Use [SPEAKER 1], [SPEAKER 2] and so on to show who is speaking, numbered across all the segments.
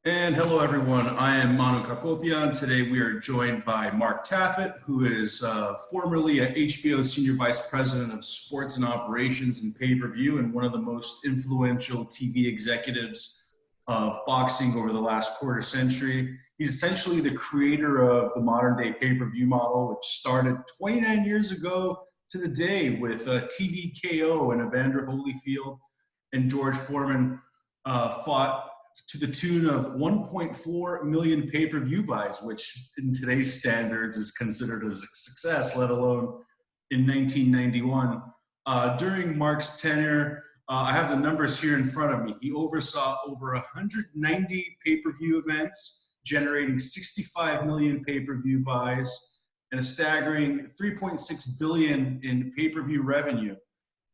[SPEAKER 1] And hello, everyone. I am Manouk Akopyan. Today, we are joined by Marc Taffet, who is formerly a HBO Senior Vice President of Sports and Operations and Pay-Per-View and one of the most influential TV executives of boxing over the last quarter century. He's essentially the creator of the modern-day pay-per-view model, which started 29 years ago to the day with TVKO and Evander Holyfield and George Foreman fought to the tune of 1.4 million pay-per-view buys, which in today's standards is considered a success, let alone in 1991. During Marc's tenure, I have the numbers here in front of me. He oversaw over 190 pay-per-view events, generating 65 million pay-per-view buys and a staggering 3.6 billion in pay-per-view revenue.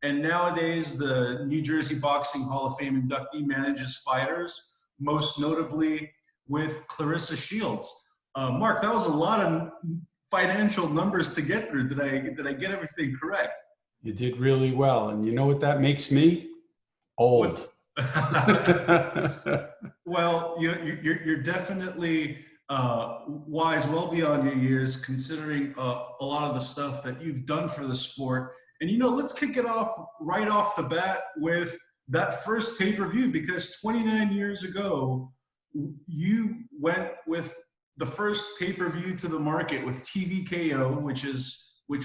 [SPEAKER 1] And nowadays, the New Jersey Boxing Hall of Fame inductee manages fighters, most notably with Clarissa Shields. Marc, that was a lot of financial numbers to get through. Did I get everything correct?
[SPEAKER 2] You did really well. And you know what that makes me? Old.
[SPEAKER 1] Well, you're definitely wise, well beyond your years, considering a lot of the stuff that you've done for the sport. And let's kick it off right off the bat with that first pay-per-view, because 29 years ago, you went with the first pay-per-view to the market with TVKO, which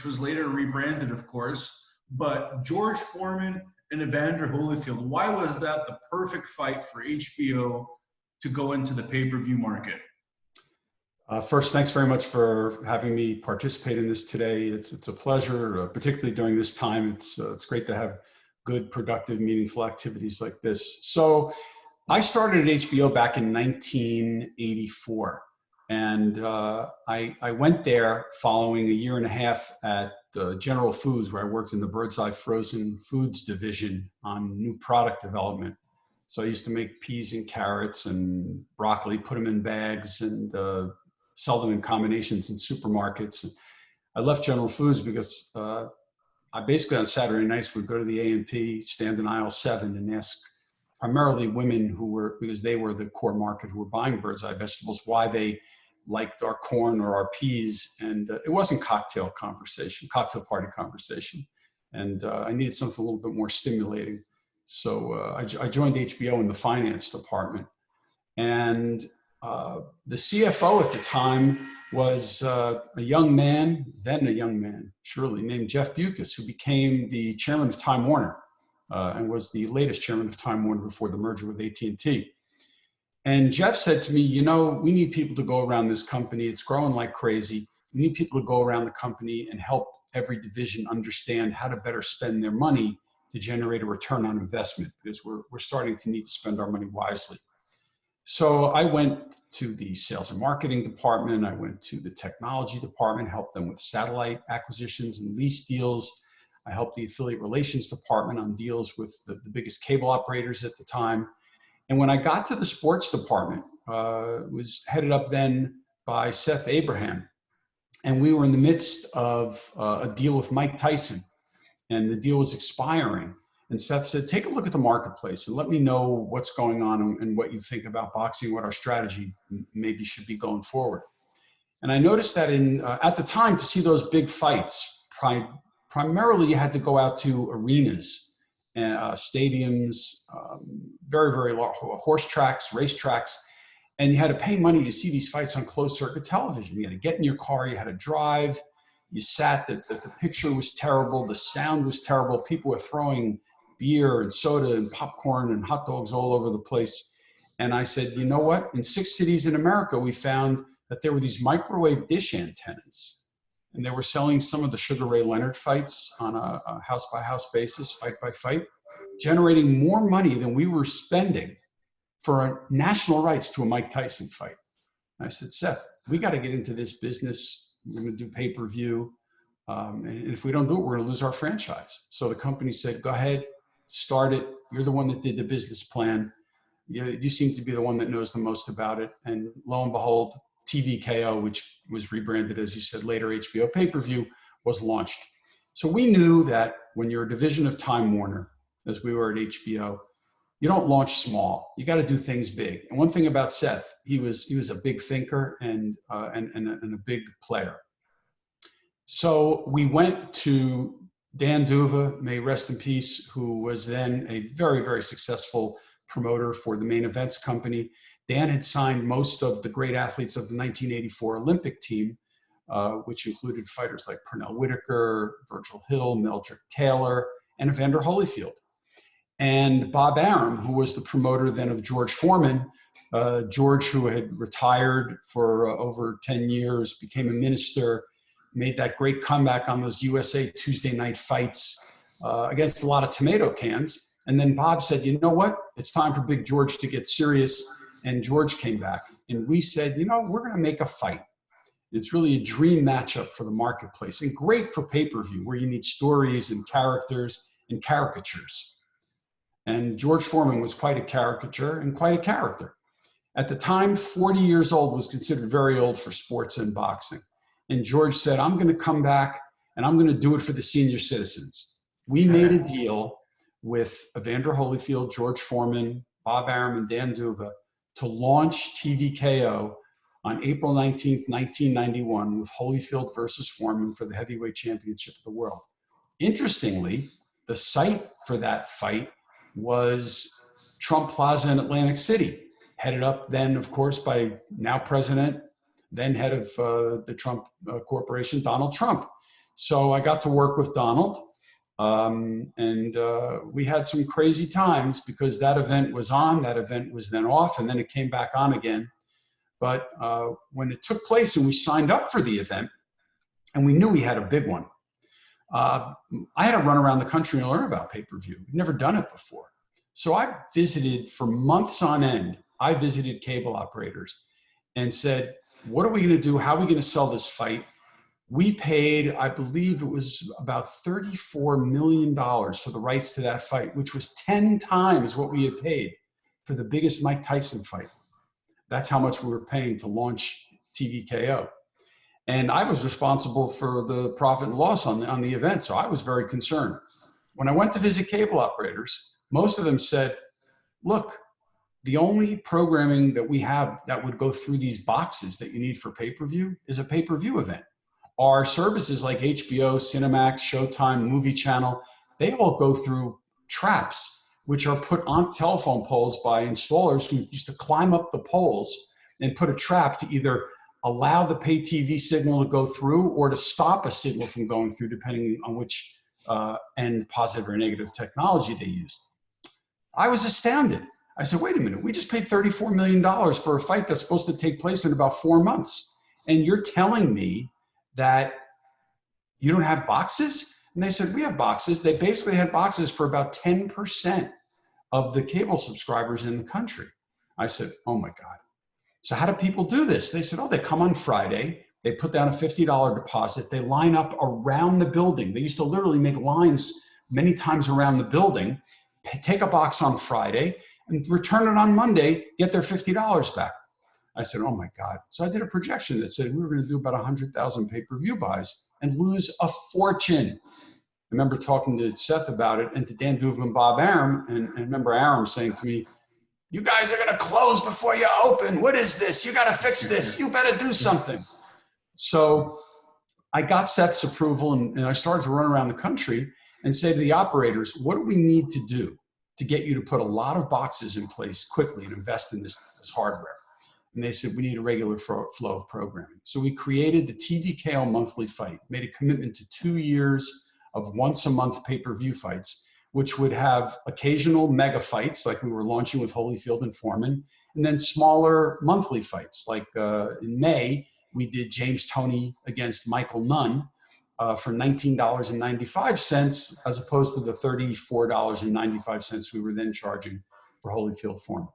[SPEAKER 1] was later rebranded, of course. But George Foreman and Evander Holyfield, why was that the perfect fight for HBO to go into the pay-per-view market?
[SPEAKER 2] First, thanks very much for having me participate in this today. It's a pleasure, particularly during this time. It's great to have good, productive, meaningful activities like this. So I started at HBO back in 1984. And I went there following a year and a half at General Foods, where I worked in the Bird's Eye Frozen Foods division on new product development. So I used to make peas and carrots and broccoli, put them in bags, and sell them in combinations in supermarkets. I left General Foods because I basically on Saturday nights would go to the A&P, stand in aisle 7 and ask primarily women because they were the core market who were buying Bird's Eye vegetables, why they liked our corn or our peas. And it wasn't cocktail party conversation. And I needed something a little bit more stimulating. So I joined HBO in the finance department. And the CFO at the time was a young man, surely, named Jeff Bewkes, who became the chairman of Time Warner and was the latest chairman of Time Warner before the merger with AT&T. And Jeff said to me, we need people to go around this company. It's growing like crazy. We need people to go around the company and help every division understand how to better spend their money to generate a return on investment, because we're starting to need to spend our money wisely. So I went to the sales and marketing department. I went to the technology department, helped them with satellite acquisitions and lease deals. I helped the affiliate relations department on deals with the biggest cable operators at the time. And when I got to the sports department, it was headed up then by Seth Abraham. And we were in the midst of a deal with Mike Tyson, and the deal was expiring. And Seth said, take a look at the marketplace and let me know what's going on and what you think about boxing, what our strategy maybe should be going forward. And I noticed that at the time, to see those big fights, primarily you had to go out to arenas, stadiums, very, very large horse tracks, race tracks, and you had to pay money to see these fights on closed circuit television. You had to get in your car, you had to drive, you sat, the picture was terrible, the sound was terrible, people were throwing beer and soda and popcorn and hot dogs all over the place. And I said, you know what? In 6 cities in America, we found that there were these microwave dish antennas, and they were selling some of the Sugar Ray Leonard fights on a house-by-house basis, fight by fight, generating more money than we were spending for national rights to a Mike Tyson fight. And I said, Seth, we got to get into this business. We're going to do pay-per-view. And if we don't do it, we're going to lose our franchise. So the company said, go ahead, start it. You're the one that did the business plan. You seem to be the one that knows the most about it. And lo and behold, TVKO, which was rebranded, as you said, later HBO pay-per-view, was launched. So we knew that when you're a division of Time Warner, as we were at HBO, you don't launch small. You got to do things big. And one thing about Seth, he was a big thinker and a big player. So we went to Dan Duva, may rest in peace, who was then a very, very successful promoter for the Main Events Company. Dan had signed most of the great athletes of the 1984 Olympic team, which included fighters like Pernell Whitaker, Virgil Hill, Meldrick Taylor, and Evander Holyfield. And Bob Arum, who was the promoter then of George Foreman, George, who had retired for over 10 years, became a minister, made that great comeback on those USA Tuesday night fights against a lot of tomato cans. And then Bob said, you know what? It's time for Big George to get serious. And George came back. And we said, you know, we're going to make a fight. It's really a dream matchup for the marketplace and great for pay-per-view, where you need stories and characters and caricatures. And George Foreman was quite a caricature and quite a character. At the time, 40 years old was considered very old for sports and boxing. And George said, I'm going to come back and I'm going to do it for the senior citizens. We made a deal with Evander Holyfield, George Foreman, Bob Arum, and Dan Duva to launch TVKO on April 19th, 1991 with Holyfield versus Foreman for the heavyweight championship of the world. Interestingly, the site for that fight was Trump Plaza in Atlantic City, headed up then, of course, by now president, then head of the Trump Corporation, Donald Trump. So I got to work with Donald, and we had some crazy times because that event was on, that event was then off, and then it came back on again. But when it took place and we signed up for the event, and we knew we had a big one, I had to run around the country and learn about pay-per-view. We'd never done it before. So I visited for months on end. I visited cable operators and said, what are we going to do? How are we going to sell this fight? We paid, I believe it was about $34 million for the rights to that fight, which was 10 times what we had paid for the biggest Mike Tyson fight. That's how much we were paying to launch TVKO. And I was responsible for the profit and loss on the event, so I was very concerned. When I went to visit cable operators, most of them said, look, the only programming that we have that would go through these boxes that you need for pay-per-view is a pay-per-view event. Our services like HBO, Cinemax, Showtime, Movie Channel, they all go through traps, which are put on telephone poles by installers who used to climb up the poles and put a trap to either allow the pay TV signal to go through or to stop a signal from going through, depending on which end, positive or negative technology they used. I was astounded. I said, wait a minute, we just paid $34 million for a fight that's supposed to take place in about 4 months. And you're telling me that you don't have boxes? And they said, we have boxes. They basically had boxes for about 10% of the cable subscribers in the country. I said, oh my God. So how do people do this? They said, oh, they come on Friday. They put down a $50 deposit. They line up around the building. They used to literally make lines many times around the building, take a box on Friday, and return it on Monday, get their $50 back. I said, oh my God. So I did a projection that said we were going to do about 100,000 pay-per-view buys and lose a fortune. I remember talking to Seth about it and to Dan Duva and Bob Arum, and I remember Arum saying to me, you guys are going to close before you open. What is this? You got to fix this. You better do something. So I got Seth's approval and I started to run around the country and say to the operators, what do we need to do to get you to put a lot of boxes in place quickly and invest in this hardware? And they said, we need a regular flow of programming. So we created the TVKO monthly fight, made a commitment to 2 years of once a month pay-per-view fights, which would have occasional mega fights like we were launching with Holyfield and Foreman, and then smaller monthly fights. Like in May, we did James Toney against Michael Nunn for $19.95 as opposed to the $34.95 we were then charging for Holyfield-Foreman.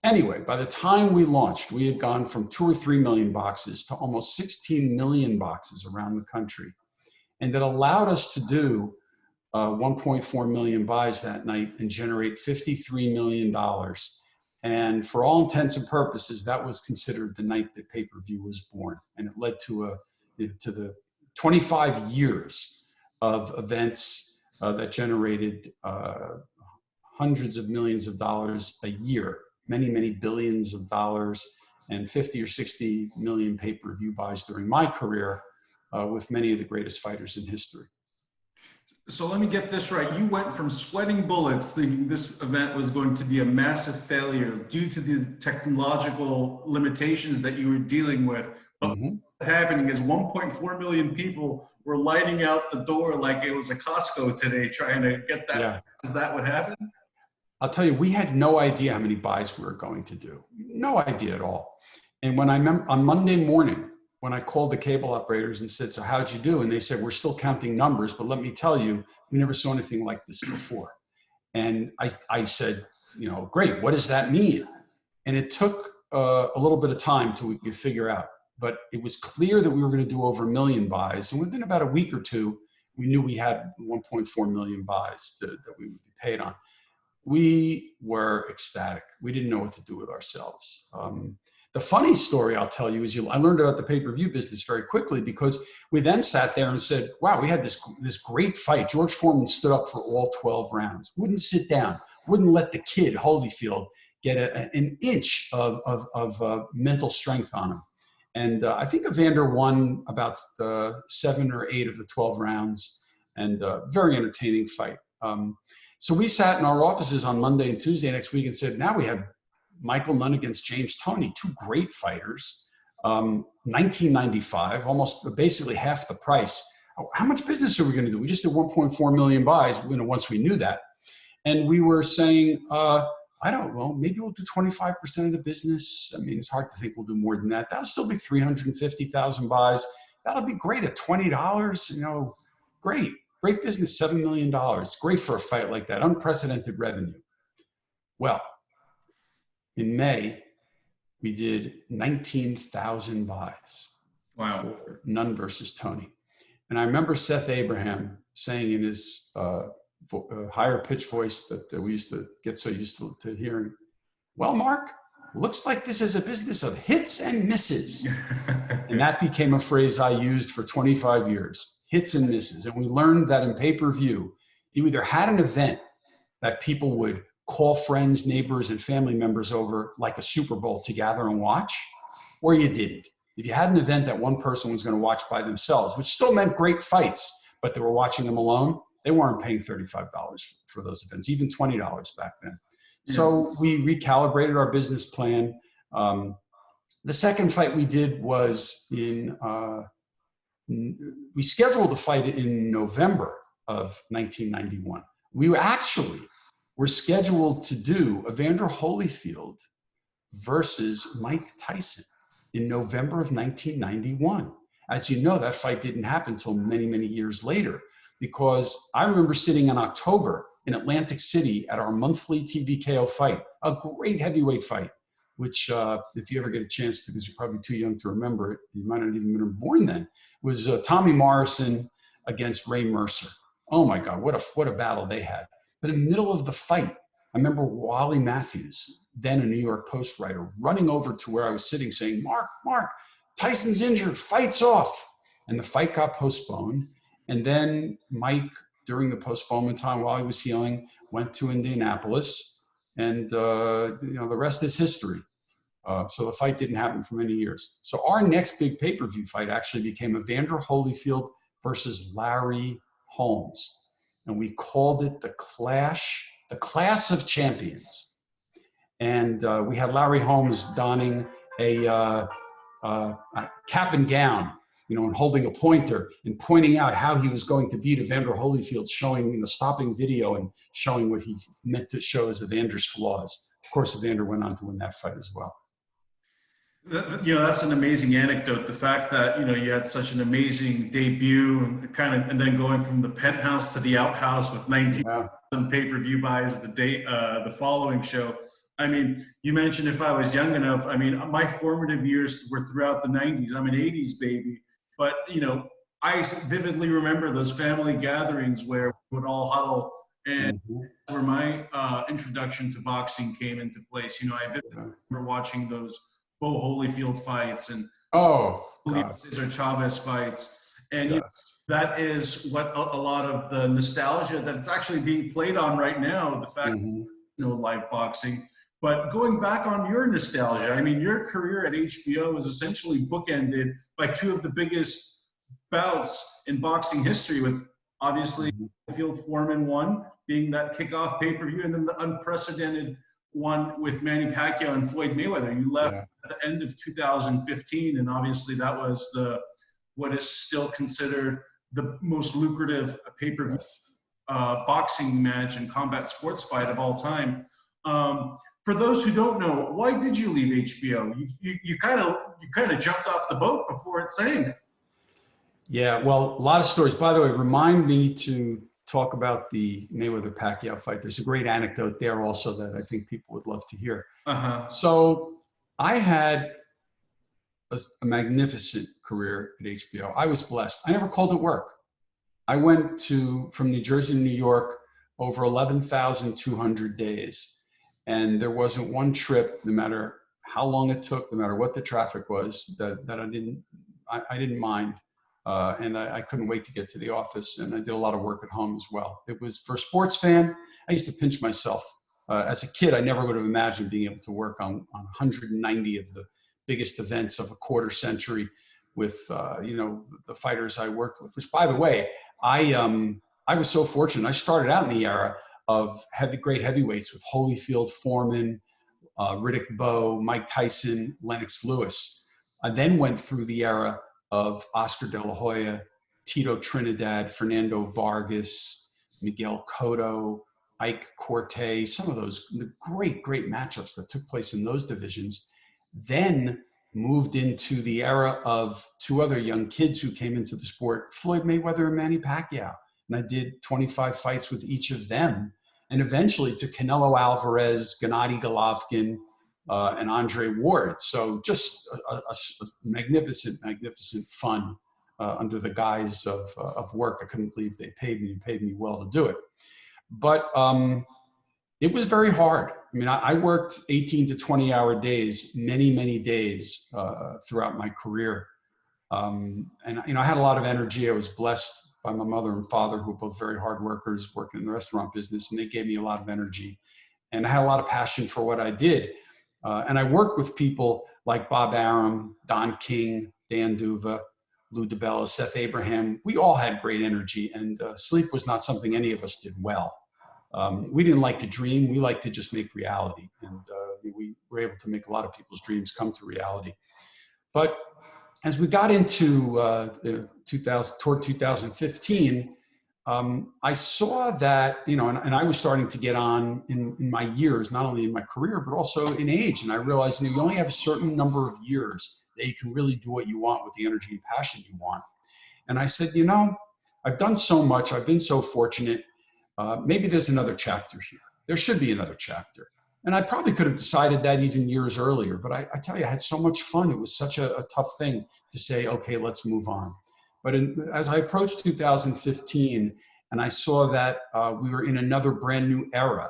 [SPEAKER 2] Anyway, by the time we launched, we had gone from 2 or 3 million boxes to almost 16 million boxes around the country. And that allowed us to do 1.4 million buys that night and generate $53 million. And for all intents and purposes, that was considered the night that pay-per-view was born. And it led to the 25 years of events that generated hundreds of millions of dollars a year, many, many billions of dollars, and 50 or 60 million pay-per-view buys during my career with many of the greatest fighters in history.
[SPEAKER 1] So let me get this right. You went from sweating bullets, thinking this event was going to be a massive failure due to the technological limitations that you were dealing with. But what's happening is 1.4 million people were lining out the door like it was a Costco today trying to get that.
[SPEAKER 2] Yeah.
[SPEAKER 1] Is that what happened?
[SPEAKER 2] I'll tell you, we had no idea how many buys we were going to do. No idea at all. And when on Monday morning, when I called the cable operators and said, so how'd you do? And they said, we're still counting numbers, but let me tell you, we never saw anything like this before. And I said, great, what does that mean? And it took a little bit of time till we could figure out, but it was clear that we were going to do over 1 million buys. And within about a week or two, we knew we had 1.4 million buys that we would be paid on. We were ecstatic. We didn't know what to do with ourselves. The funny story I'll tell you is I learned about the pay-per-view business very quickly because we then sat there and said, wow, we had this great fight. George Foreman stood up for all 12 rounds, wouldn't sit down, wouldn't let the kid, Holyfield, get an inch of mental strength on him. And I think Evander won about 7 or 8 of the 12 rounds, and very entertaining fight. So we sat in our offices on Monday and Tuesday next week and said, now we have Michael Nunn against James Toney, 2 great fighters, 1995, almost basically half the price. How much business are we going to do? We just did 1.4 million buys, once we knew that. And we were saying, I don't know, maybe we'll do 25% of the business. I mean, it's hard to think we'll do more than that. That'll still be 350,000 buys. That'll be great at $20, great business, $7 million. Great for a fight like that, unprecedented revenue. Well, in May, we did 19,000 buys.
[SPEAKER 1] Wow.
[SPEAKER 2] For Nunn versus Toney. And I remember Seth Abraham saying in his higher pitch voice that we used to get so used to hearing, well, Mark, looks like this is a business of hits and misses. And that became a phrase I used for 25 years, hits and misses. And we learned that in pay-per-view, you either had an event that people would call friends, neighbors, and family members over like a Super Bowl to gather and watch, or you didn't. If you had an event that one person was going to watch by themselves, which still meant great fights, but they were watching them alone, they weren't paying $35 for those events, even $20 back then. Yeah. So we recalibrated our business plan. The second fight we did was we scheduled the fight in November of 1991. We were scheduled to do Evander Holyfield versus Mike Tyson in November of 1991. As you know, that fight didn't happen until many, many years later, because I remember sitting in October in Atlantic City at our monthly TVKO fight, a great heavyweight fight, which if you ever get a chance to, because you're probably too young to remember it, you might not even been born then, was Tommy Morrison against Ray Mercer. Oh my God, what a battle they had. But in the middle of the fight, I remember Wally Matthews, then a New York Post writer, running over to where I was sitting saying, Mark, Tyson's injured, fight's off. And the fight got postponed. And then Mike, during the postponement time while he was healing, went to Indianapolis. And the rest is history. So the fight didn't happen for many years. So our next big pay-per-view fight actually became Evander Holyfield versus Larry Holmes. And we called it the Class of Champions. And we had Larry Holmes donning a cap and gown, and holding a pointer and pointing out how he was going to beat Evander Holyfield, showing, stopping video and showing what he meant to show as Evander's flaws. Of course, Evander went on to win that fight as well.
[SPEAKER 1] That's an amazing anecdote. The fact that, you had such an amazing debut and then going from the penthouse to the outhouse with 19,000 pay-per-view buys the following show. I mean, you mentioned if I was young enough, my formative years were throughout the 90s. I'm an 80s baby, but, I vividly remember those family gatherings where we would all huddle, and where my introduction to boxing came into place. I vividly remember watching those Bo Holyfield fights and Cesar Chavez fights. And
[SPEAKER 2] Yes.
[SPEAKER 1] that is what a lot of the nostalgia that it's actually being played on right now, the fact
[SPEAKER 2] Hmm.
[SPEAKER 1] no live boxing. But going back on your nostalgia, I mean, your career at HBO is essentially bookended by two of the biggest bouts in boxing history, with obviously
[SPEAKER 2] Hmm.
[SPEAKER 1] Holyfield-Foreman one being that kickoff pay-per-view, and then the unprecedented one with Manny Pacquiao and Floyd Mayweather. You left
[SPEAKER 2] Yeah.
[SPEAKER 1] at the end of 2015, and obviously that was the what is still considered the most lucrative pay-per-view
[SPEAKER 2] Yes.
[SPEAKER 1] boxing match and combat sports fight of all time. For those who don't know, why did you leave HBO? You kind of jumped off the boat before it sank.
[SPEAKER 2] Yeah, well, a lot of stories. By the way, remind me to talk about the Mayweather Pacquiao fight. There's a great anecdote there also that I think people would love to hear.
[SPEAKER 1] Uh-huh.
[SPEAKER 2] So I had a magnificent career at HBO. I was blessed. I never called it work. I went from New Jersey to New York over 11,200 days. And there wasn't one trip, no matter how long it took, no matter what the traffic was, that I didn't mind. And I couldn't wait to get to the office. And I did a lot of work at home as well. It was, for a sports fan, I used to pinch myself. As a kid, I never would have imagined being able to work on 190 of the biggest events of a quarter century with the fighters I worked with. Which, by the way, I was so fortunate. I started out in the era of great heavyweights with Holyfield-Foreman, Riddick Bowe, Mike Tyson, Lennox Lewis. I then went through the era of Oscar De La Hoya, Tito Trinidad, Fernando Vargas, Miguel Cotto, Ike Corte, some of those the great matchups that took place in those divisions. Then moved into the era of two other young kids who came into the sport, Floyd Mayweather and Manny Pacquiao. And I did 25 fights with each of them. And eventually to Canelo Alvarez, Gennady Golovkin, and Andre Ward. So just a magnificent fun under the guise of work. I couldn't believe they paid me well to do it. But it was very hard. I mean, I worked 18 to 20-hour days, many days throughout my career. And I had a lot of energy. I was blessed by my mother and father, who were both very hard workers, working in the restaurant business, and they gave me a lot of energy. And I had a lot of passion for what I did. And I worked with people like Bob Arum, Don King, Dan Duva, Lou DiBella, Seth Abraham. We all had great energy, and sleep was not something any of us did well. We didn't like to dream. We liked to just make reality. And we were able to make a lot of people's dreams come to reality. But as we got into toward 2015, I saw that, and I was starting to get on in my years, not only in my career, but also in age. And I realized you only have a certain number of years that you can really do what you want with the energy and passion you want. And I said, I've done so much. I've been so fortunate. Maybe there's another chapter here. There should be another chapter. And I probably could have decided that even years earlier. But I tell you, I had so much fun. It was such a tough thing to say, okay, let's move on. But as I approached 2015, and I saw that we were in another brand new era,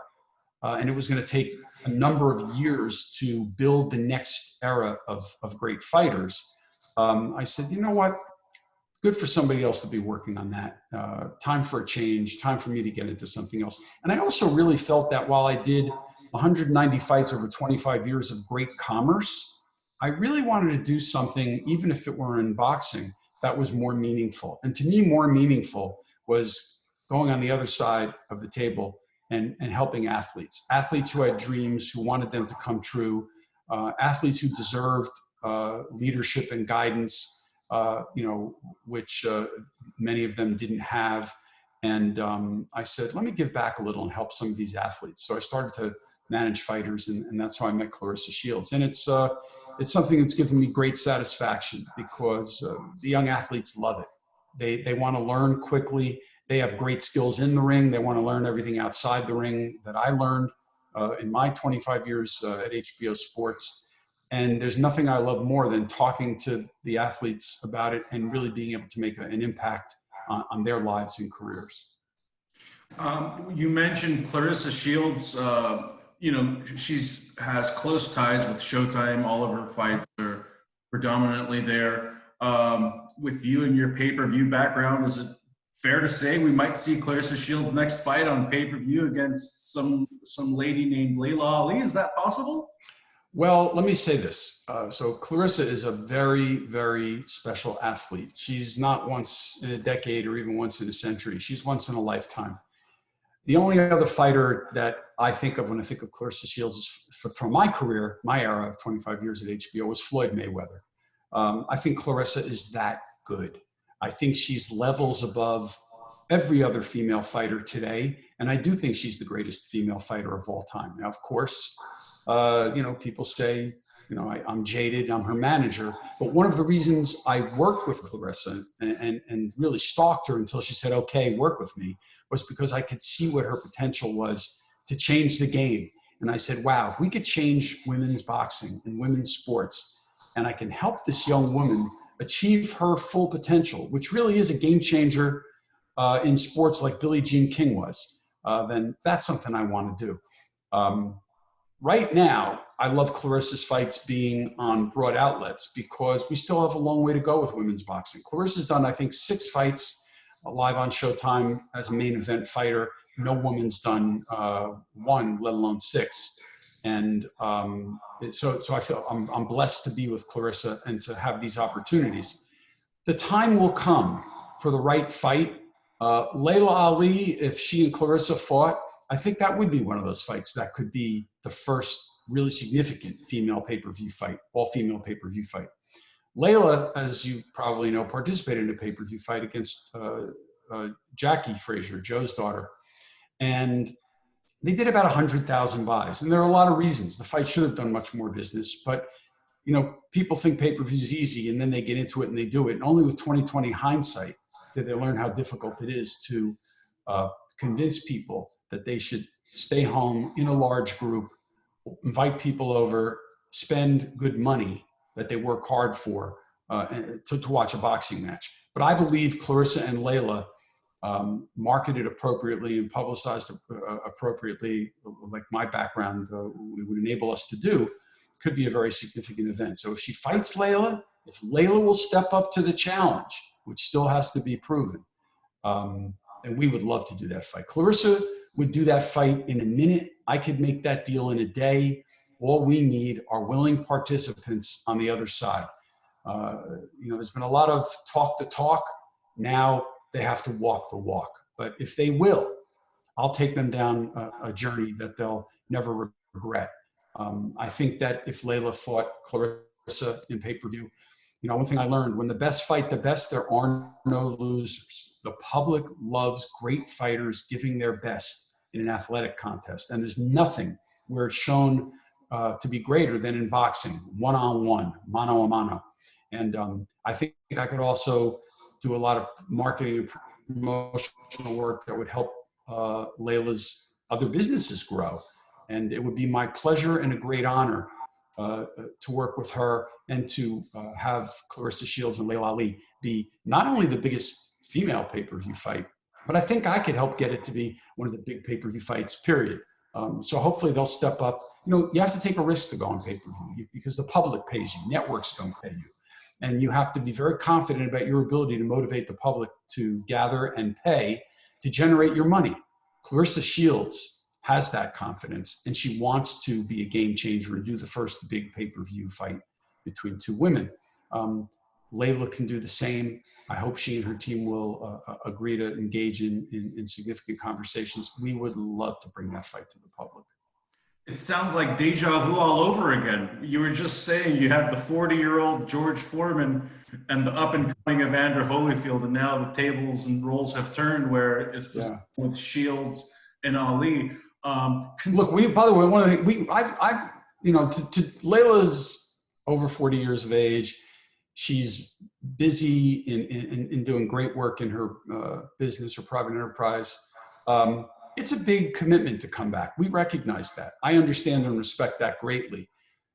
[SPEAKER 2] and it was going to take a number of years to build the next era of great fighters, I said, you know what? Good for somebody else to be working on that. Time for a change, time for me to get into something else. And I also really felt that while I did 190 fights over 25 years of great commerce, I really wanted to do something, even if it were in boxing, that was more meaningful. And to me, more meaningful was going on the other side of the table and helping athletes who had dreams, who wanted them to come true, athletes who deserved leadership and guidance, which many of them didn't have. And I said, let me give back a little and help some of these athletes. So I started to manage fighters, and that's how I met Clarissa Shields. And it's something that's given me great satisfaction because the young athletes love it. They want to learn quickly. They have great skills in the ring. They want to learn everything outside the ring that I learned in my 25 years at HBO Sports. And there's nothing I love more than talking to the athletes about it and really being able to make an impact on their lives and careers.
[SPEAKER 1] You mentioned Clarissa Shields. She has close ties with Showtime. All of her fights are predominantly there. with you and your pay-per-view background, is it fair to say we might see Clarissa Shields' next fight on pay-per-view against some lady named Layla Ali? Is that possible?
[SPEAKER 2] Well, let me say this. So Clarissa is a very, very special athlete. She's not once in a decade or even once in a century. She's once in a lifetime. The only other fighter that I think of when I think of Clarissa Shields is from my career, my era of 25 years at HBO, was Floyd Mayweather. I think Clarissa is that good. I think she's levels above every other female fighter today. And I do think she's the greatest female fighter of all time. Now, of course, people say, I'm jaded, I'm her manager. But one of the reasons I worked with Clarissa and really stalked her until she said, okay, work with me, was because I could see what her potential was to change the game. And I said, wow, if we could change women's boxing and women's sports, and I can help this young woman achieve her full potential, which really is a game changer in sports like Billie Jean King was, then that's something I want to do. Right now, I love Clarissa's fights being on broad outlets because we still have a long way to go with women's boxing. Clarissa's done, I think, 6 fights live on Showtime as a main event fighter. No woman's done 1, let alone 6. And so I feel I'm blessed to be with Clarissa and to have these opportunities. The time will come for the right fight. Layla Ali, if she and Clarissa fought, I think that would be one of those fights that could be the first really significant female pay-per-view fight, all-female pay-per-view fight. Layla, as you probably know, participated in a pay-per-view fight against Jackie Frazier, Joe's daughter. And they did about 100,000 buys. And there are a lot of reasons. The fight should have done much more business. But, people think pay-per-view is easy, and then they get into it and they do it. And only with 20/20 hindsight did they learn how difficult it is to convince people that they should stay home in a large group, invite people over, spend good money that they work hard for to watch a boxing match. But I believe Clarissa and Layla, marketed appropriately and publicized appropriately, like my background would enable us to do, could be a very significant event. So if she fights Layla, if Layla will step up to the challenge, which still has to be proven, and we would love to do that fight. Clarissa would do that fight in a minute. I could make that deal in a day. All we need are willing participants on the other side. There's been a lot of talk the talk. Now they have to walk the walk. But if they will, I'll take them down a journey that they'll never regret. I think that if Layla fought Clarissa in pay-per-view, one thing I learned, when the best fight the best, there are no losers. The public loves great fighters giving their best in an athletic contest. And there's nothing where it's shown to be greater than in boxing, one-on-one, mano a mano. And I think I could also do a lot of marketing and promotional work that would help Layla's other businesses grow. And it would be my pleasure and a great honor to work with her and to have Clarissa Shields and Layla Ali be not only the biggest female pay-per-view fight, but I think I could help get it to be one of the big pay-per-view fights, period. So hopefully they'll step up. You have to take a risk to go on pay-per-view because the public pays you, networks don't pay you. And you have to be very confident about your ability to motivate the public to gather and pay to generate your money. Clarissa Shields has that confidence, and she wants to be a game changer and do the first big pay-per-view fight between 2 women. Layla can do the same. I hope she and her team will agree to engage in significant conversations. We would love to bring that fight to the public.
[SPEAKER 1] It sounds like deja vu all over again. You were just saying you had the 40-year-old George Foreman and the up-and-coming Evander Holyfield, and now the tables and roles have turned where it's the same with Shields and Ali.
[SPEAKER 2] Look, by the way, one of the things Layla's over 40 years of age. She's busy in doing great work in her business or private enterprise. It's a big commitment to come back. We recognize that. I understand and respect that greatly.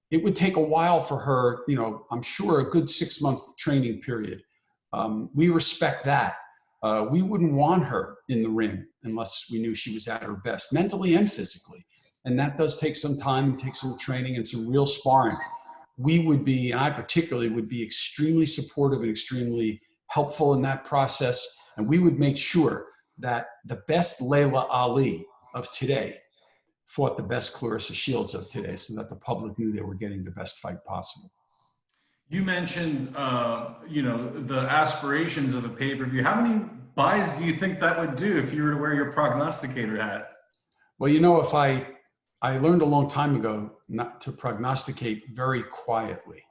[SPEAKER 2] It would take a while for her, I'm sure a good 6-month training period. We respect that. We wouldn't want her in the ring unless we knew she was at her best, mentally and physically. And that does take some time and take some training and some real sparring. We would be, and I particularly would be extremely supportive and extremely helpful in that process. And we would make sure that the best Layla Ali of today fought the best Clarissa Shields of today, so that the public knew they were getting the best fight possible.
[SPEAKER 1] You mentioned, the aspirations of a pay-per-view. How many buys do you think that would do if you were to wear your prognosticator hat?
[SPEAKER 2] Well, if I learned a long time ago not to prognosticate very quietly.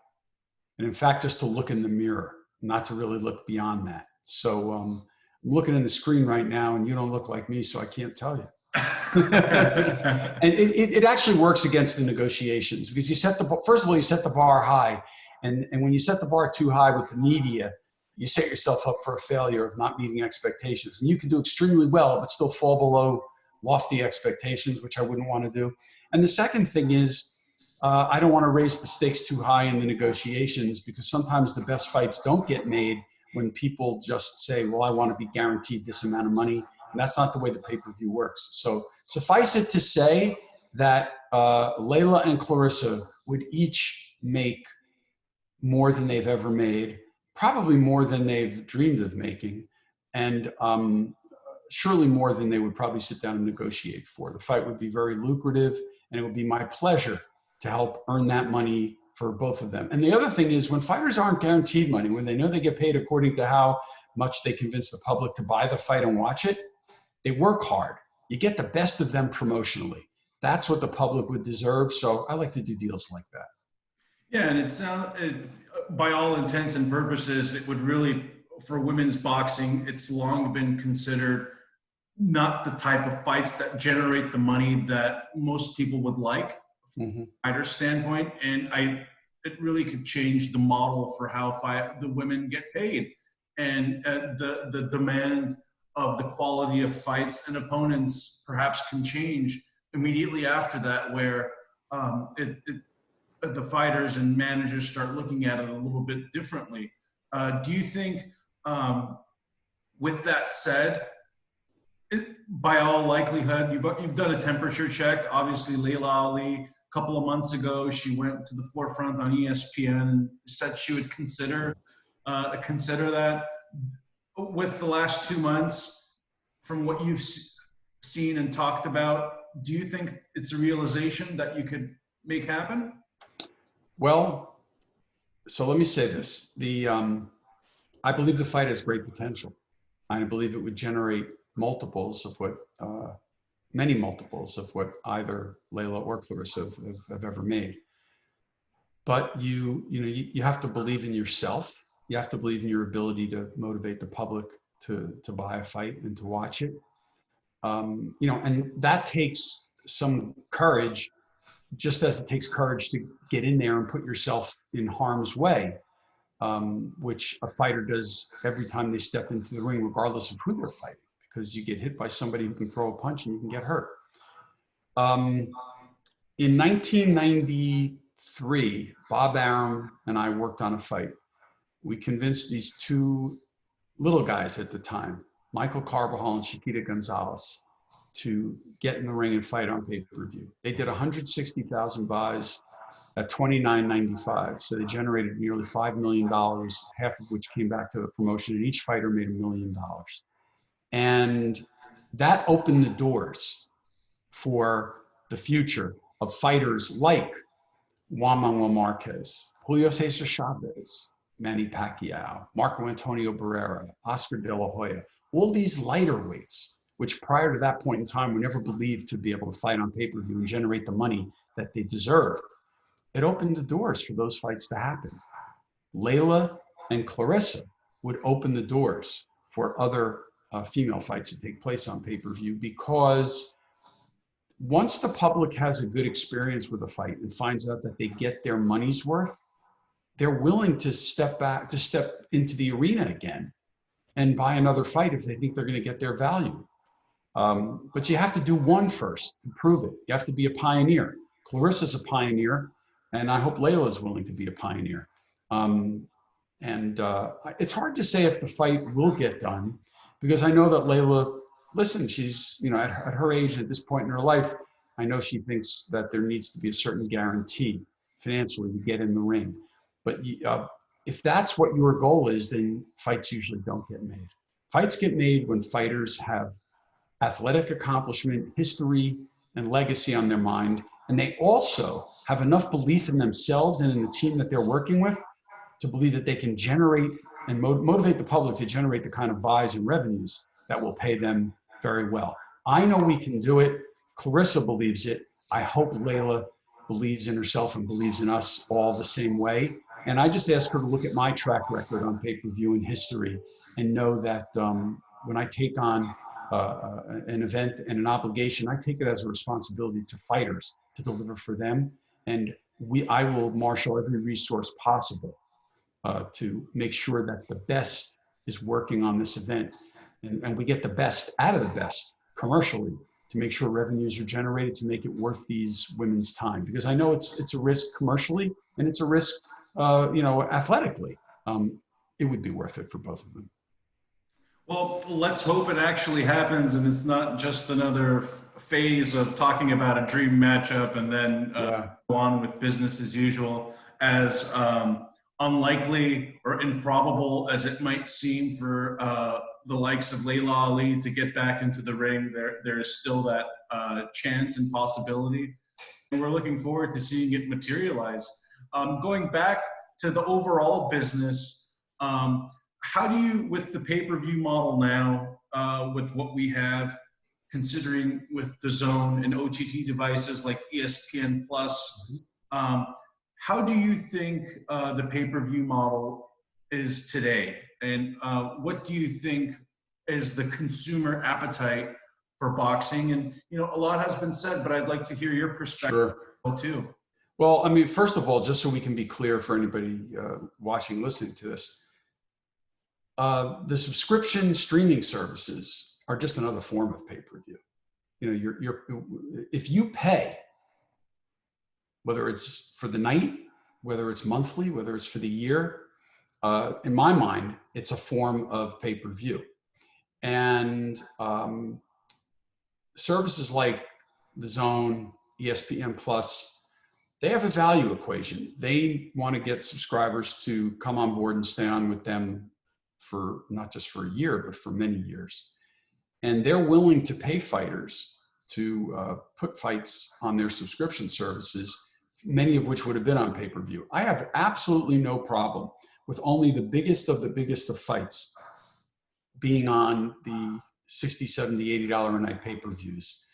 [SPEAKER 2] And in fact, just to look in the mirror, not to really look beyond that. So I'm looking in the screen right now and you don't look like me, so I can't tell you. And it actually works against the negotiations, because first of all, you set the bar high. And when you set the bar too high with the media, you set yourself up for a failure of not meeting expectations. And you can do extremely well, but still fall below lofty expectations, which I wouldn't want to do. And the second thing is, I don't want to raise the stakes too high in the negotiations, because sometimes the best fights don't get made when people just say, well, I want to be guaranteed this amount of money. And that's not the way the pay-per-view works. So suffice it to say that Layla and Clarissa would each make more than they've ever made, probably more than they've dreamed of making, and surely more than they would probably sit down and negotiate for. The fight would be very lucrative, and it would be my pleasure to help earn that money for both of them. And the other thing is, when fighters aren't guaranteed money, when they know they get paid according to how much they convince the public to buy the fight and watch it, they work hard. You get the best of them promotionally. That's what the public would deserve. So I like to do deals like that.
[SPEAKER 1] Yeah, and by all intents and purposes, it would really, for women's boxing, it's long been considered not the type of fights that generate the money that most people would like from a fighter standpoint. And it really could change the model for how the women get paid, and the demand of the quality of fights and opponents perhaps can change immediately after that, where the fighters and managers start looking at it a little bit differently. Do you think, with that said, by all likelihood, you've done a temperature check? Obviously, Layla Ali, a couple of months ago, she went to the forefront on ESPN and said she would consider that. With the last 2 months, from what you've seen and talked about, do you think it's a realization that you could make happen?
[SPEAKER 2] Well, so let me say this. I believe the fight has great potential. I believe it would generate multiples of what, many multiples of what either Layla or Clarissa have ever made. But you have to believe in yourself. You have to believe in your ability to motivate the public to buy a fight and to watch it. And that takes some courage, just as it takes courage to get in there and put yourself in harm's way, which a fighter does every time they step into the ring, regardless of who they're fighting, because you get hit by somebody who can throw a punch and you can get hurt. In 1993, Bob Arum and I worked on a fight. We convinced these two little guys at the time, Michael Carbajal and Chiquita Gonzalez, to get in the ring and fight on pay-per-view. They did 160,000 buys at $29.95. So they generated nearly $5 million, half of which came back to the promotion, and each fighter made $1 million. And that opened the doors for the future of fighters like Juan Manuel Marquez, Julio Cesar Chavez, Manny Pacquiao, Marco Antonio Barrera, Oscar De La Hoya, all these lighter weights, which prior to that point in time were never believed to be able to fight on pay-per-view and generate the money that they deserved. It opened the doors for those fights to happen. Layla and Clarissa would open the doors for other female fights to take place on pay-per-view, because once the public has a good experience with a fight and finds out that they get their money's worth, they're willing to step into the arena again and buy another fight if they think they're going to get their value. But you have to do one first to prove it. You have to be a pioneer. Clarissa's a pioneer, and I hope Layla is willing to be a pioneer. It's hard to say if the fight will get done, because I know that Layla, listen, she's, at her age, at this point in her life, I know she thinks that there needs to be a certain guarantee financially to get in the ring. But if that's what your goal is, then fights usually don't get made. Fights get made when fighters have athletic accomplishment, history, and legacy on their mind. And they also have enough belief in themselves and in the team that they're working with to believe that they can generate and motivate the public to generate the kind of buys and revenues that will pay them very well. I know we can do it. Clarissa believes it. I hope Layla believes in herself and believes in us all the same way. And I just ask her to look at my track record on pay-per-view and history and know that when I take on an event and an obligation, I take it as a responsibility to fighters to deliver for them. And I will marshal every resource possible to make sure that the best is working on this event. And we get the best out of the best commercially to make sure revenues are generated to make it worth these women's time. Because I know it's a risk commercially and it's a risk, athletically. It would be worth it for both of them.
[SPEAKER 1] Well, let's hope it actually happens and it's not just another phase of talking about a dream matchup and then go on with business as usual. As unlikely or improbable as it might seem for the likes of Layla Ali to get back into the ring, there is still that chance and possibility. And we're looking forward to seeing it materialize. Going back to the overall business, how do you, with the pay-per-view model now, with what we have, considering with the Zone and OTT devices like ESPN Plus, how do you think the pay-per-view model is today? And what do you think is the consumer appetite for boxing? And, a lot has been said, but I'd like to hear your perspective too.
[SPEAKER 2] Well, I mean, first of all, just so we can be clear for anybody watching, listening to this, the subscription streaming services are just another form of pay-per-view. If you pay, whether it's for the night, whether it's monthly, whether it's for the year, in my mind, it's a form of pay-per-view. And services like the Zone, ESPN Plus, they have a value equation. They want to get subscribers to come on board and stay on with them for not just for a year, but for many years. And they're willing to pay fighters to put fights on their subscription services, many of which would have been on pay-per-view. I have absolutely no problem with only the biggest of fights being on the $60, $70, $80 a night pay-per-views,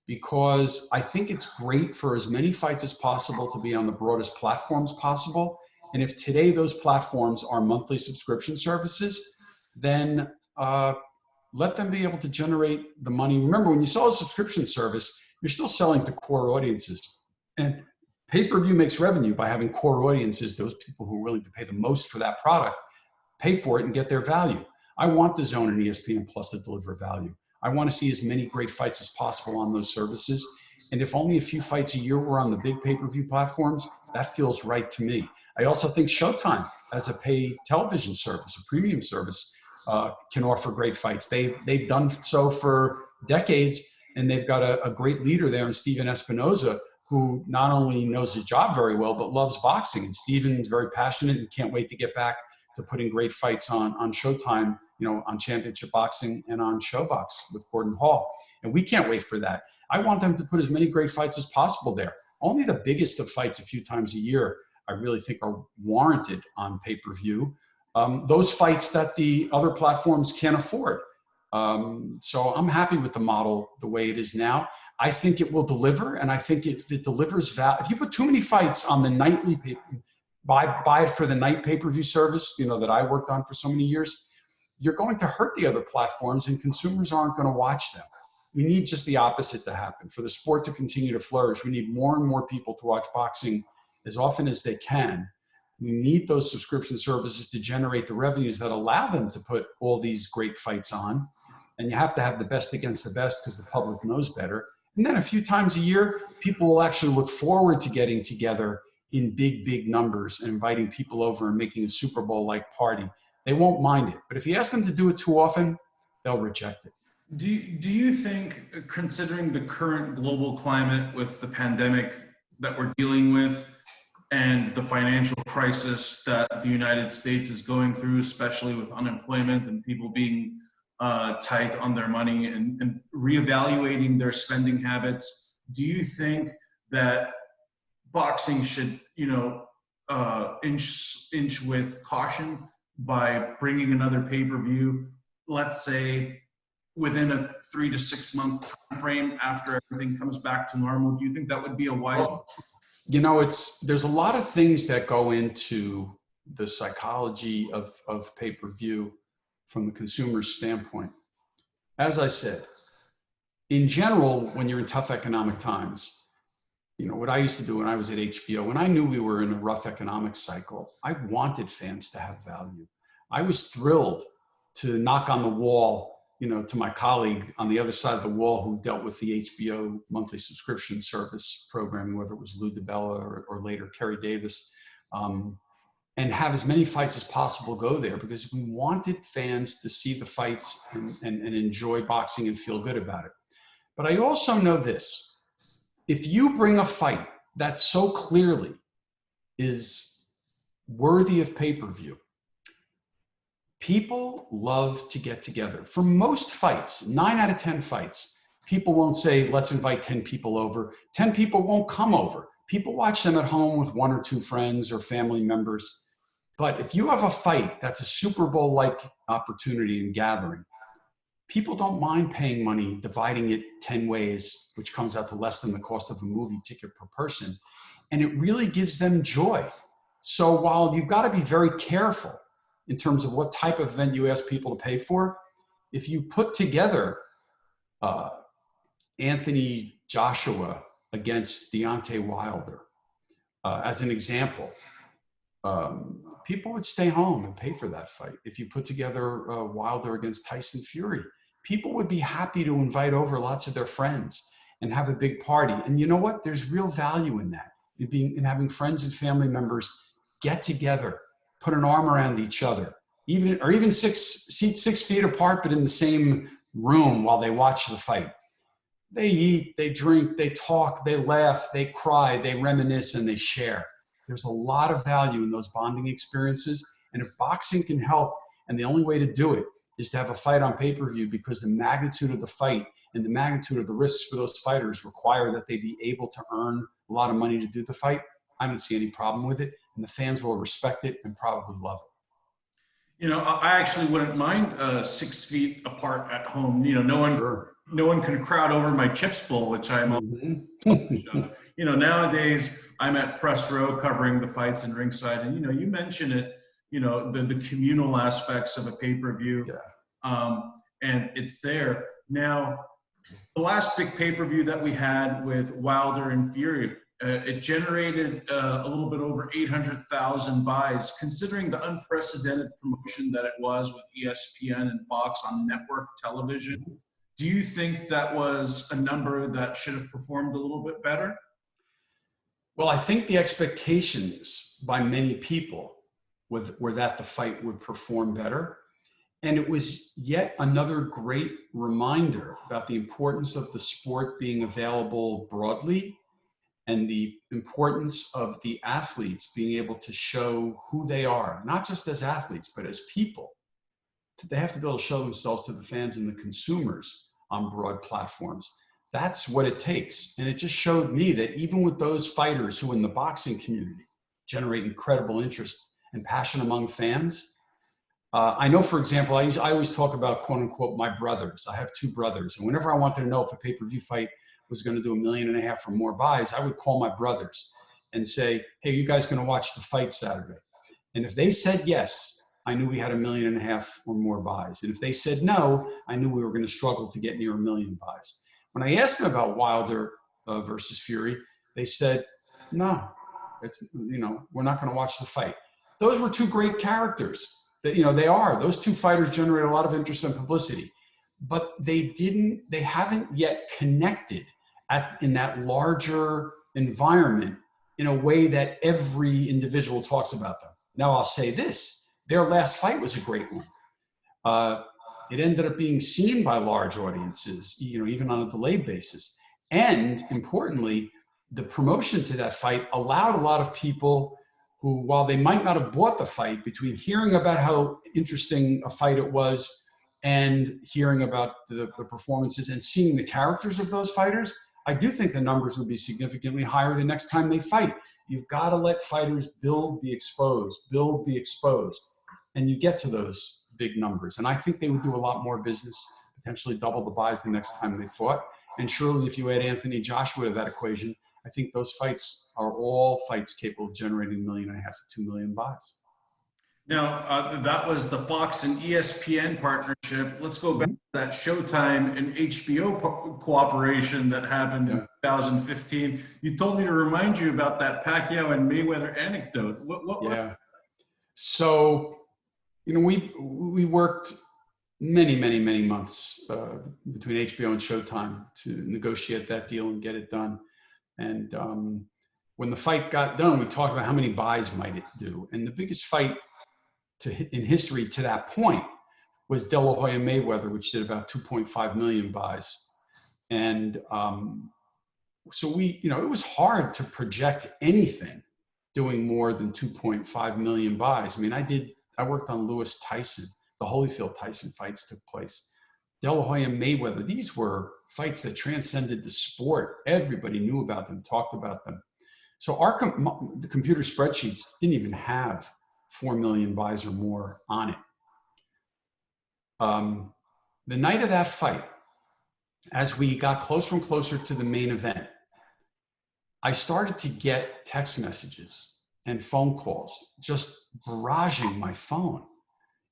[SPEAKER 2] because I think it's great for as many fights as possible to be on the broadest platforms possible. And if today those platforms are monthly subscription services, then let them be able to generate the money. Remember, when you sell a subscription service, you're still selling to core audiences. And pay-per-view makes revenue by having core audiences, those people who are willing to pay the most for that product, pay for it and get their value. I want the Zone and ESPN Plus to deliver value. I want to see as many great fights as possible on those services. And if only a few fights a year were on the big pay-per-view platforms, that feels right to me. I also think Showtime, as a pay television service, a premium service, can offer great fights. They've done so for decades, and they've got a great leader there in Steven Espinoza, who not only knows his job very well, but loves boxing. And Steven's very passionate and can't wait to get back to putting great fights on Showtime, on Championship Boxing and on ShowBox with Gordon Hall. And we can't wait for that. I want them to put as many great fights as possible there. Only the biggest of fights a few times a year, I really think, are warranted on pay-per-view. Those fights that the other platforms can't afford. So I'm happy with the model the way it is now. I think it will deliver, and I think if it delivers value, if you put too many fights on the nightly buy it for the night pay-per-view service, that I worked on for so many years, you're going to hurt the other platforms, and consumers aren't going to watch them. We need just the opposite to happen. For the sport to continue to flourish, we need more and more people to watch boxing as often as they can. We need those subscription services to generate the revenues that allow them to put all these great fights on. And you have to have the best against the best because the public knows better. And then a few times a year, people will actually look forward to getting together in big, big numbers and inviting people over and making a Super Bowl-like party. They won't mind it. But if you ask them to do it too often, they'll reject it.
[SPEAKER 1] Do you think, considering the current global climate with the pandemic that we're dealing with, and the financial crisis that the United States is going through, especially with unemployment and people being tight on their money and reevaluating their spending habits, do you think that boxing should, inch with caution by bringing another pay-per-view, let's say within a 3 to 6 month time frame after everything comes back to normal? Do you think that would be a wise?
[SPEAKER 2] There's a lot of things that go into the psychology of pay-per-view from the consumer's standpoint. As I said, in general, when you're in tough economic times, what I used to do when I was at HBO, when I knew we were in a rough economic cycle, I wanted fans to have value. I was thrilled to knock on the wall, to my colleague on the other side of the wall who dealt with the HBO monthly subscription service programming, whether it was Lou DiBella or later Kerry Davis, and have as many fights as possible go there, because we wanted fans to see the fights and enjoy boxing and feel good about it. But I also know this. If you bring a fight that so clearly is worthy of pay-per-view, people love to get together. For most fights, 9 out of 10 fights, people won't say, let's invite 10 people over. 10 people won't come over. People watch them at home with 1 or 2 friends or family members. But if you have a fight that's a Super Bowl-like opportunity and gathering, people don't mind paying money, dividing it 10 ways, which comes out to less than the cost of a movie ticket per person. And it really gives them joy. So while you've got to be very careful in terms of what type of event you ask people to pay for, if you put together Anthony Joshua against Deontay Wilder as an example, people would stay home and pay for that fight. If you put together Wilder against Tyson Fury, people would be happy to invite over lots of their friends and have a big party. And you know what? There's real value in that, in having friends and family members get together, put an arm around each other, even 6 feet apart, but in the same room while they watch the fight. They eat, they drink, they talk, they laugh, they cry, they reminisce, and they share. There's a lot of value in those bonding experiences. And if boxing can help, and the only way to do it is to have a fight on pay-per-view, because the magnitude of the fight and the magnitude of the risks for those fighters require that they be able to earn a lot of money to do the fight, I don't see any problem with it. And the fans will respect it and probably love it.
[SPEAKER 1] I actually wouldn't mind 6 feet apart at home. No one can crowd over my chips bowl, which I'm nowadays I'm at press row covering the fights and ringside. And, you mentioned it, the communal aspects of a pay-per-view.
[SPEAKER 2] Yeah.
[SPEAKER 1] And it's there. Now, the last big pay-per-view that we had with Wilder and Fury, it generated a little bit over 800,000 buys, considering the unprecedented promotion that it was with ESPN and Fox on network television. Do you think that was a number that should have performed a little bit better?
[SPEAKER 2] Well, I think the expectations by many people were that the fight would perform better. And it was yet another great reminder about the importance of the sport being available broadly, and the importance of the athletes being able to show who they are, not just as athletes, but as people. They have to be able to show themselves to the fans and the consumers on broad platforms. That's what it takes. And it just showed me that even with those fighters who in the boxing community generate incredible interest and passion among fans, I know, for example, I always talk about, quote unquote, my brothers. I have 2 brothers. And whenever I wanted to know if a pay-per-view fight was going to do 1.5 million or more buys, I would call my brothers and say, hey, you guys going to watch the fight Saturday? And if they said yes, I knew we had 1.5 million or more buys. And if they said no, I knew we were going to struggle to get near 1 million buys. When I asked them about Wilder versus Fury, they said, no, we're not going to watch the fight. Those were 2 great characters. Those 2 fighters generate a lot of interest and publicity, but they haven't yet connected in that larger environment in a way that every individual talks about them. Now, I'll say this, their last fight was a great one. It ended up being seen by large audiences, even on a delayed basis. And importantly, the promotion to that fight allowed a lot of people who, while they might not have bought the fight, between hearing about how interesting a fight it was and hearing about the performances and seeing the characters of those fighters, I do think the numbers would be significantly higher the next time they fight. You've got to let fighters be exposed, be exposed, and you get to those big numbers. And I think they would do a lot more business, potentially double the buys the next time they fought. And surely if you add Anthony Joshua to that equation, I think those fights are all fights capable of generating $1.5 million to 2 million buys.
[SPEAKER 1] Now, that was the Fox and ESPN partnership. Let's go back to that Showtime and HBO cooperation that happened in 2015. You told me to remind you about that Pacquiao and Mayweather anecdote. What?
[SPEAKER 2] So, we worked many months between HBO and Showtime to negotiate that deal and get it done. And when the fight got done, we talked about how many buys might it do. And the biggest fight in history to that point was De La Hoya Mayweather, which did about 2.5 million buys. And so it was hard to project anything doing more than 2.5 million buys. I mean, I worked on Lewis Tyson, the Holyfield-Tyson fights took place. De La Hoya Mayweather, these were fights that transcended the sport. Everybody knew about them, talked about them. So the computer spreadsheets didn't even have 4 million buys or more on it. The night of that fight, as we got closer and closer to the main event, I started to get text messages and phone calls just barraging my phone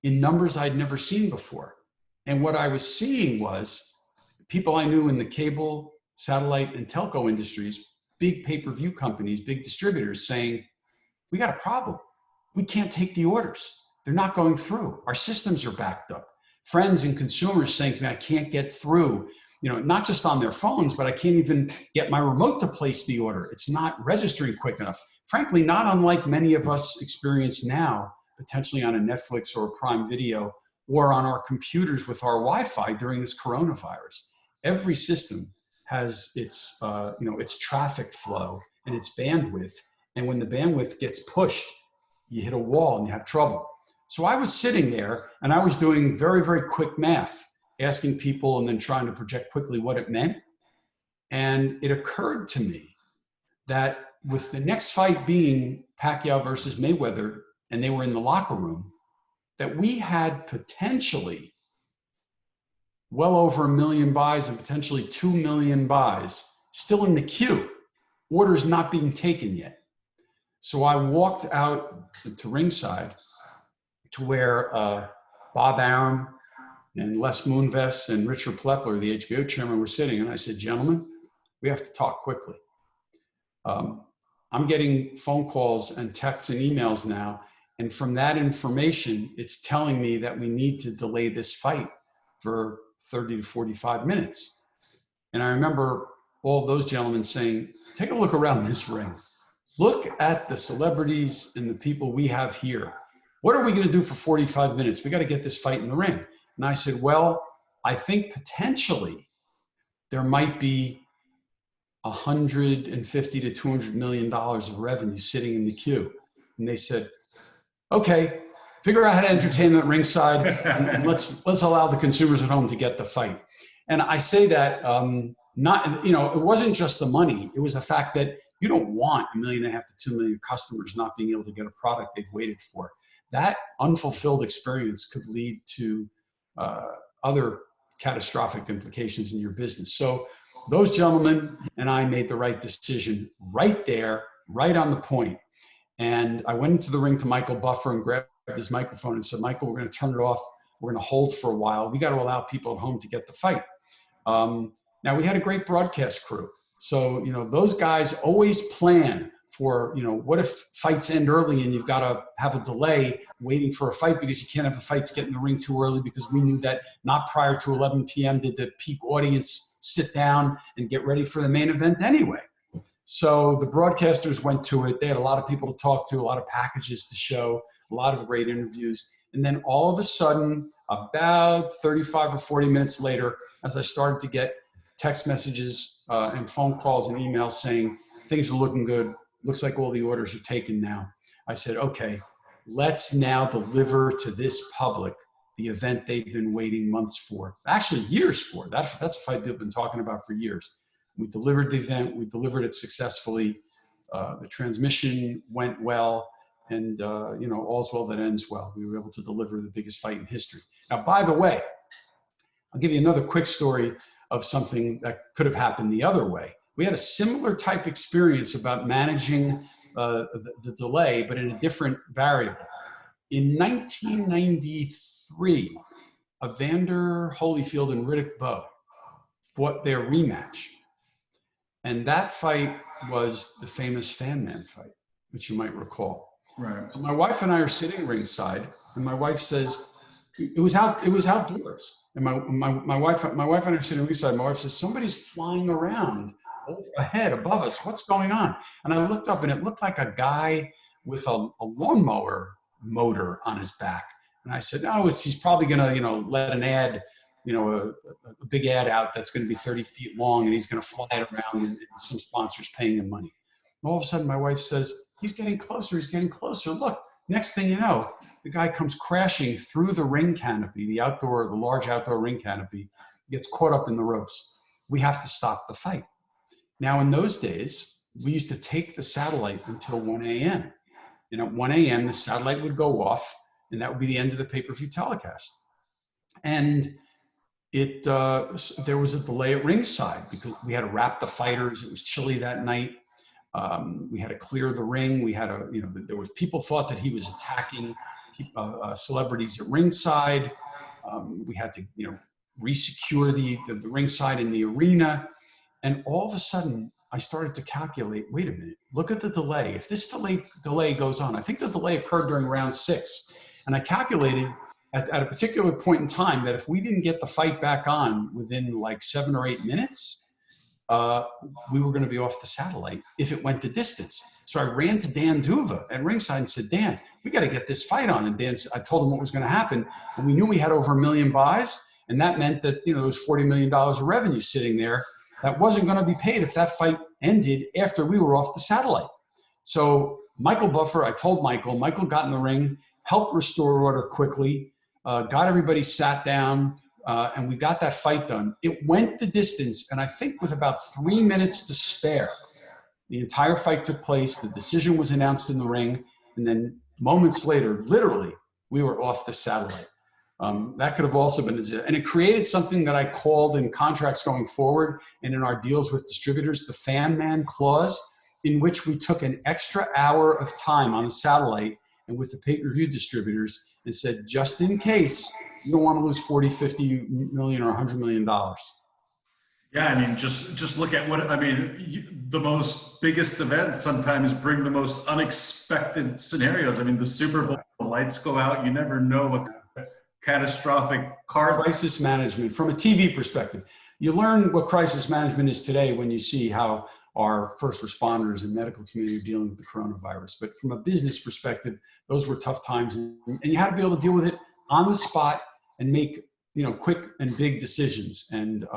[SPEAKER 2] in numbers I'd never seen before. And what I was seeing was people I knew in the cable, satellite, and telco industries, big pay-per-view companies, big distributors saying, we got a problem. We can't take the orders. They're not going through. Our systems are backed up. Friends and consumers saying to me, I can't get through, not just on their phones, but I can't even get my remote to place the order. It's not registering quick enough. Frankly, not unlike many of us experience now, potentially on a Netflix or a Prime Video, or on our computers with our Wi-Fi during this coronavirus. Every system has its traffic flow and its bandwidth. And when the bandwidth gets pushed, you hit a wall and you have trouble. So I was sitting there and I was doing very, very quick math, asking people and then trying to project quickly what it meant. And it occurred to me that with the next fight being Pacquiao versus Mayweather, and they were in the locker room, that we had potentially well over 1 million buys and potentially 2 million buys still in the queue, orders not being taken yet. So I walked out to ringside to where Bob Arum and Les Moonves and Richard Plepler, the HBO chairman, were sitting. And I said, gentlemen, we have to talk quickly. I'm getting phone calls and texts and emails now. And from that information, it's telling me that we need to delay this fight for 30 to 45 minutes. And I remember all those gentlemen saying, take a look around this ring. Look at the celebrities and the people we have here. What are we going to do for 45 minutes? We got to get this fight in the ring. And I said, well, I think potentially there might be $150 to $200 million of revenue sitting in the queue. And they said, okay, figure out how to entertain them at ringside and let's allow the consumers at home to get the fight. And I say that it wasn't just the money. It was the fact that you don't want 1.5 million to 2 million customers not being able to get a product they've waited for. That unfulfilled experience could lead to other catastrophic implications in your business. So those gentlemen and I made the right decision right there, right on the point. And I went into the ring to Michael Buffer and grabbed his microphone and said, Michael, we're going to turn it off. We're going to hold for a while. We got to allow people at home to get the fight. Now, we had a great broadcast crew. So, those guys always plan for, what if fights end early and you've got to have a delay waiting for a fight because you can't have the fights get in the ring too early, because we knew that not prior to 11 p.m. did the peak audience sit down and get ready for the main event anyway. So the broadcasters went to it. They had a lot of people to talk to, a lot of packages to show, a lot of great interviews. And then all of a sudden, about 35 or 40 minutes later, as I started to get text messages and phone calls and emails saying, things are looking good. Looks like all the orders are taken now. I said, okay, let's now deliver to this public the event they've been waiting months for, actually years for. That's a fight they've been talking about for years. We delivered the event, we delivered it successfully. The transmission went well, and all's well that ends well. We were able to deliver the biggest fight in history. Now, by the way, I'll give you another quick story of something that could have happened the other way. We had a similar type experience about managing the delay, but in a different variable. In 1993, Evander Holyfield and Riddick Bowe fought their rematch. And that fight was the famous Fan Man fight, which you might recall.
[SPEAKER 1] Right.
[SPEAKER 2] So my wife and I are sitting ringside, and my wife says, it was outdoors. And my wife and I are sitting ringside. My wife says, somebody's flying around ahead, above us. What's going on? And I looked up, and it looked like a guy with a lawnmower motor on his back. And I said, no, he's probably going to, let an ad, a big ad out that's going to be 30 feet long, and he's going to fly it around, and some sponsors paying him money. And all of a sudden, my wife says, he's getting closer. He's getting closer. Look, next thing you know, the guy comes crashing through the ring canopy, the large outdoor ring canopy, gets caught up in the ropes. We have to stop the fight. Now, in those days, we used to take the satellite until 1 a.m. And at 1 a.m., the satellite would go off, and that would be the end of the pay-per-view telecast. And there was a delay at ringside because we had to wrap the fighters. It was chilly that night. We had to clear the ring. We had people thought that he was attacking celebrities at ringside. We had to, resecure the ringside in the arena. And all of a sudden, I started to calculate, wait a minute, look at the delay. If this delay goes on, I think the delay occurred during round 6. And I calculated at a particular point in time that if we didn't get the fight back on within like 7 or 8 minutes, we were going to be off the satellite if it went the distance. So I ran to Dan Duva at ringside and said, Dan, we got to get this fight on. And I told him what was going to happen. And we knew we had over 1 million buys. And that meant that, there was $40 million of revenue sitting there that wasn't going to be paid if that fight ended after we were off the satellite. So Michael Buffer, I told Michael got in the ring, helped restore order quickly, got everybody sat down, and we got that fight done. It went the distance, and I think with about 3 minutes to spare, the entire fight took place. The decision was announced in the ring, and then moments later, literally, we were off the satellite. That could have also been, and it created something that I called in contracts going forward and in our deals with distributors, the Fan Man clause, in which we took an extra hour of time on the satellite and with the pay-per-view distributors and said, just in case, you don't want to lose 40, 50 million or $100 million.
[SPEAKER 1] Yeah, I mean, just look at the most biggest events sometimes bring the most unexpected scenarios. I mean, the Super Bowl, the lights go out, you never know what catastrophic
[SPEAKER 2] crisis management from a TV perspective. You learn what crisis management is today when you see how our first responders and medical community are dealing with the coronavirus. But from a business perspective, those were tough times, and you had to be able to deal with it on the spot and make quick and big decisions. And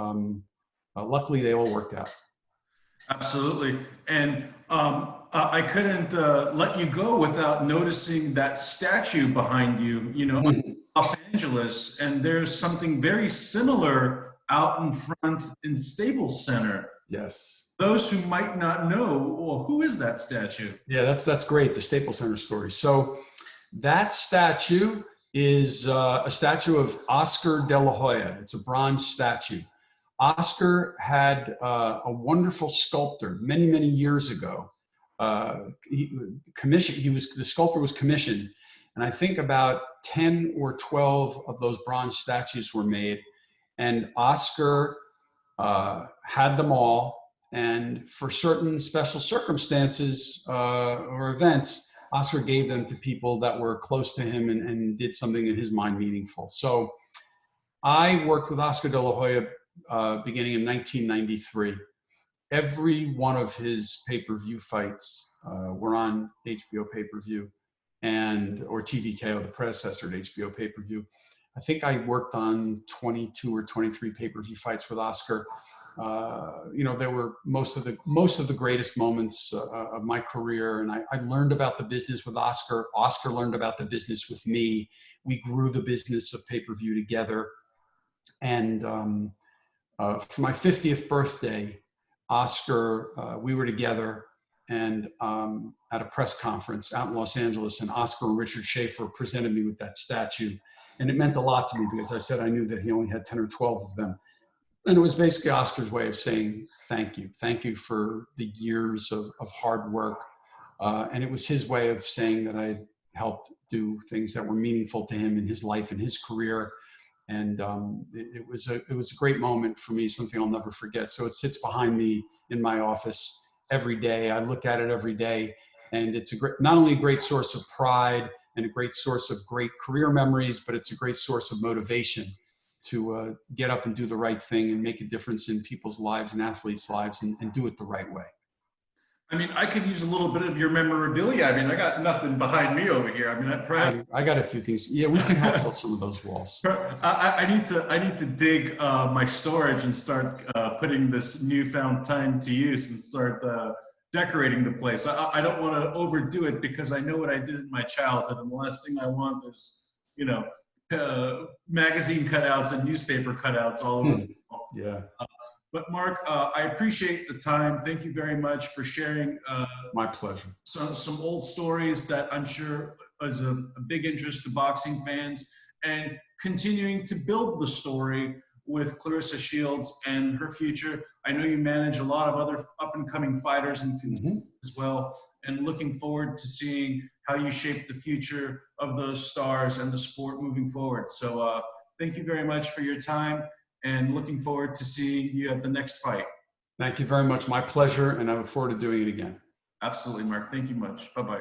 [SPEAKER 2] luckily, they all worked out.
[SPEAKER 1] Absolutely. And I couldn't let you go without noticing that statue behind you, in Los Angeles. And there's something very similar out in front in Staples Center.
[SPEAKER 2] Yes.
[SPEAKER 1] Those who might not know, well, who is that statue?
[SPEAKER 2] Yeah, that's great, the Staples Center story. So that statue is a statue of Oscar De La Hoya. It's a bronze statue. Oscar had a wonderful sculptor many, many years ago. The sculptor was commissioned, and I think about 10 or 12 of those bronze statues were made. And Oscar had them all. And for certain special circumstances or events, Oscar gave them to people that were close to him and did something in his mind meaningful. So I worked with Oscar De La Hoya beginning in 1993. Every one of his pay-per-view fights were on HBO pay-per-view or TVKO, the predecessor to HBO pay-per-view. I think I worked on 22 or 23 pay-per-view fights with Oscar. There were most of the greatest moments of my career, and I learned about the business with Oscar. Oscar learned about the business with me. We grew the business of pay-per-view together. And for my 50th birthday, Oscar, we were together and at a press conference out in Los Angeles, and Oscar and Richard Schaefer presented me with that statue. And it meant a lot to me because I said I knew that he only had 10 or 12 of them. And it was basically Oscar's way of saying thank you. Thank you for the years of hard work. And it was his way of saying that I helped do things that were meaningful to him in his life and his career. And it was a great moment for me, something I'll never forget. So it sits behind me in my office every day. I look at it every day, and it's not only a great source of pride and a great source of great career memories, but it's a great source of motivation to get up and do the right thing and make a difference in people's lives and athletes' lives and do it the right way.
[SPEAKER 1] I mean, I could use a little bit of your memorabilia. I mean, I got nothing behind me over here. I mean,
[SPEAKER 2] I got a few things. Yeah, we can help fill some of those walls.
[SPEAKER 1] I need to dig my storage and start putting this newfound time to use and start decorating the place. I don't want to overdo it because I know what I did in my childhood, and the last thing I want is, magazine cutouts and newspaper cutouts all over.
[SPEAKER 2] Yeah.
[SPEAKER 1] But Marc, I appreciate the time. Thank you very much for sharing.
[SPEAKER 2] My pleasure.
[SPEAKER 1] Some old stories that I'm sure is of a big interest to boxing fans, and continuing to build the story with Claressa Shields and her future. I know you manage a lot of other up-and-coming fighters and as well, and looking forward to seeing how you shape the future of those stars and the sport moving forward. So thank you very much for your time, and looking forward to seeing you at the next fight.
[SPEAKER 2] Thank you very much. My pleasure, and I look forward to doing it again.
[SPEAKER 1] Absolutely, Marc. Thank you much. Bye-bye.